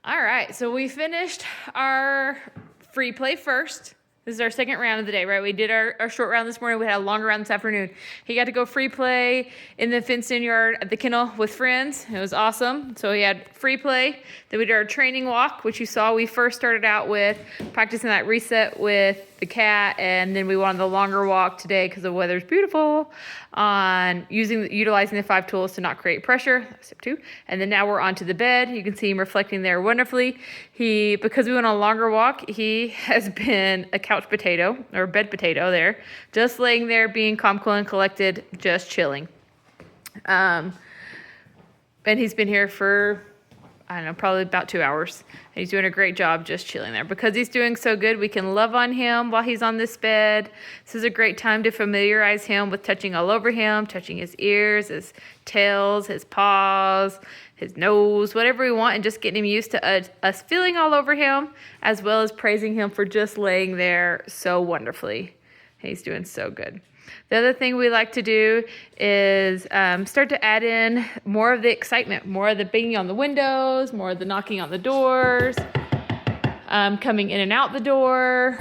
All right, so we finished our free play first. This is our second round of the day, right? We did our short round this morning. We had a longer round this afternoon. He got to go free play in the fenced-in yard at the kennel with friends. It was awesome. So he had free play. Then we did our training walk, which you saw. We first started out with practicing that reset with the cat, and then we went on the longer walk today because the weather's beautiful on utilizing the 5 tools to not create pressure. That's step 2. And then now we're onto the bed. You can see him reflecting there wonderfully. Because we went on a longer walk, he has been a couch potato or bed potato there, just laying there being calm, cool, and collected, just chilling. And he's been here for, I don't know, probably about 2 hours. And he's doing a great job just chilling there. Because he's doing so good, we can love on him while he's on this bed. This is a great time to familiarize him with touching all over him, touching his ears, his tails, his paws, his nose, whatever we want, and just getting him used to us feeling all over him, as well as praising him for just laying there so wonderfully. He's doing so good. The other thing we like to do is start to add in more of the excitement, more of the banging on the windows, more of the knocking on the doors, coming in and out the door,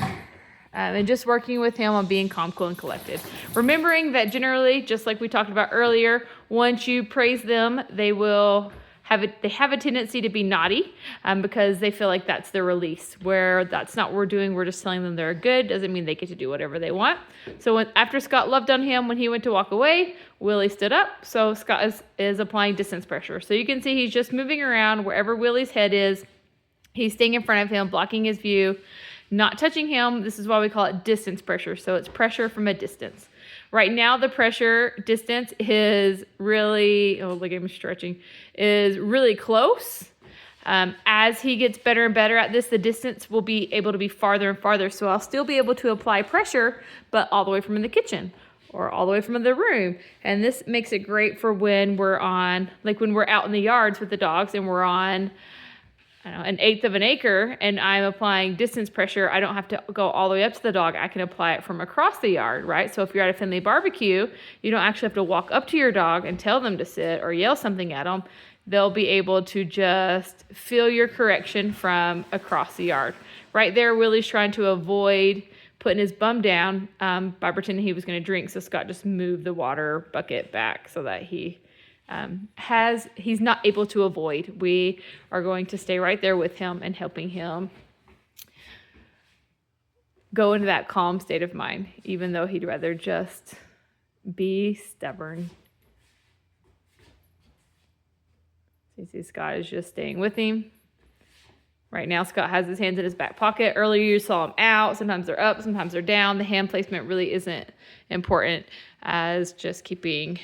and just working with him on being calm, cool, and collected. Remembering that generally, just like we talked about earlier, once you praise them, they have a tendency to be naughty because they feel like that's their release, where that's not what we're doing. We're just telling them they're good. Doesn't mean they get to do whatever they want. So after Scott loved on him, when he went to walk away, Willie stood up. So Scott is applying distance pressure. So you can see he's just moving around wherever Willie's head is. He's staying in front of him, blocking his view, not touching him. This is why we call it distance pressure. So it's pressure from a distance. Right now, the pressure distance is really, oh, look at him stretching, is really close. As he gets better and better at this, the distance will be able to be farther and farther. So I'll still be able to apply pressure, but all the way from in the kitchen or all the way from the room. And this makes it great for when we're on, like when we're out in the yards with the dogs and we're on, I don't know, 1/8 of an acre, and I'm applying distance pressure. I don't have to go all the way up to the dog. I can apply it from across the yard, right? So if you're at a Finley barbecue, you don't actually have to walk up to your dog and tell them to sit or yell something at them. They'll be able to just feel your correction from across the yard. Right there, Willie's trying to avoid putting his bum down by pretending he was going to drink. So Scott just moved the water bucket back so that he's not able to avoid. We are going to stay right there with him and helping him go into that calm state of mind, even though he'd rather just be stubborn. So you see Scott is just staying with him. Right now, Scott has his hands in his back pocket. Earlier, you saw him out. Sometimes they're up, sometimes they're down. The hand placement really isn't important as just keeping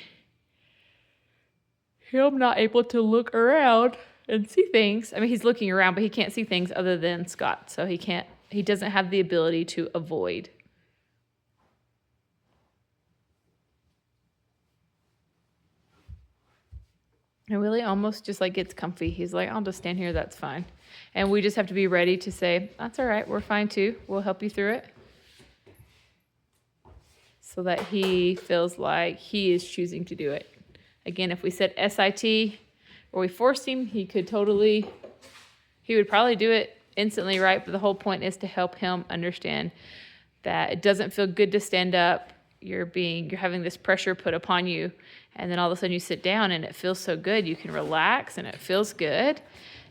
him not able to look around and see things. I mean, he's looking around, but he can't see things other than Scott. So he doesn't have the ability to avoid. And Willie almost just like gets comfy. He's like, I'll just stand here, that's fine. And we just have to be ready to say, that's all right, we're fine too. We'll help you through it. So that he feels like he is choosing to do it. Again, if we said SIT or we forced him, he would probably do it instantly, right? But the whole point is to help him understand that it doesn't feel good to stand up. You're having this pressure put upon you. And then all of a sudden you sit down and it feels so good. You can relax and it feels good.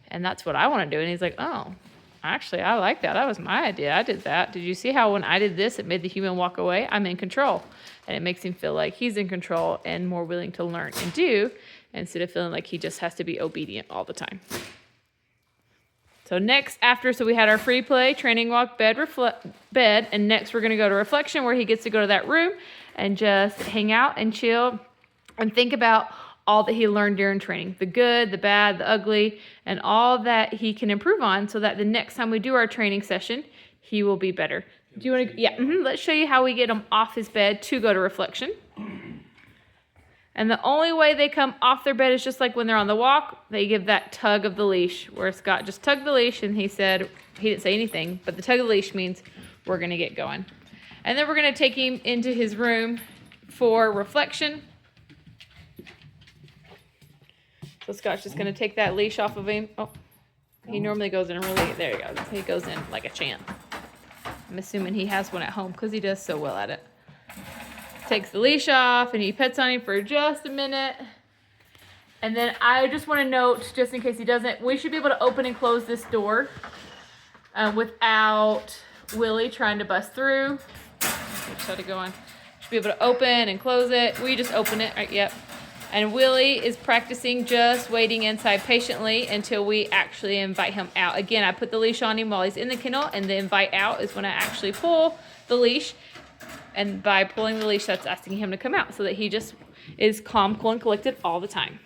And that's what I want to do. And he's like, oh, actually, I like that. That was my idea. I did that. Did you see how when I did this, it made the human walk away? I'm in control. And it makes him feel like he's in control and more willing to learn and do instead of feeling like he just has to be obedient all the time. So so we had our free play, training walk, bed, and next we're going to go to reflection where he gets to go to that room and just hang out and chill and think about all that he learned during training, the good, the bad, the ugly, and all that he can improve on so that the next time we do our training session, he will be better. Do you want to? Yeah. Let's show you how we get him off his bed to go to reflection. And the only way they come off their bed is just like when they're on the walk. They give that tug of the leash where Scott just tugged the leash and he didn't say anything, but the tug of the leash means we're going to get going. And then we're going to take him into his room for reflection. So Scott's just going to take that leash off of him. Oh, He normally goes in really, there you go. He goes in like a champ. I'm assuming he has one at home because he does so well at it. Takes the leash off and he pets on him for just a minute. And then I just want to note, just in case he doesn't, we should be able to open and close this door without Willie trying to bust through. Just had to go on. Should be able to open and close it. We just open it, right? Yep. And Willie is practicing just waiting inside patiently until we actually invite him out. Again, I put the leash on him while he's in the kennel, and the invite out is when I actually pull the leash. And by pulling the leash, that's asking him to come out so that he just is calm, cool, and collected all the time.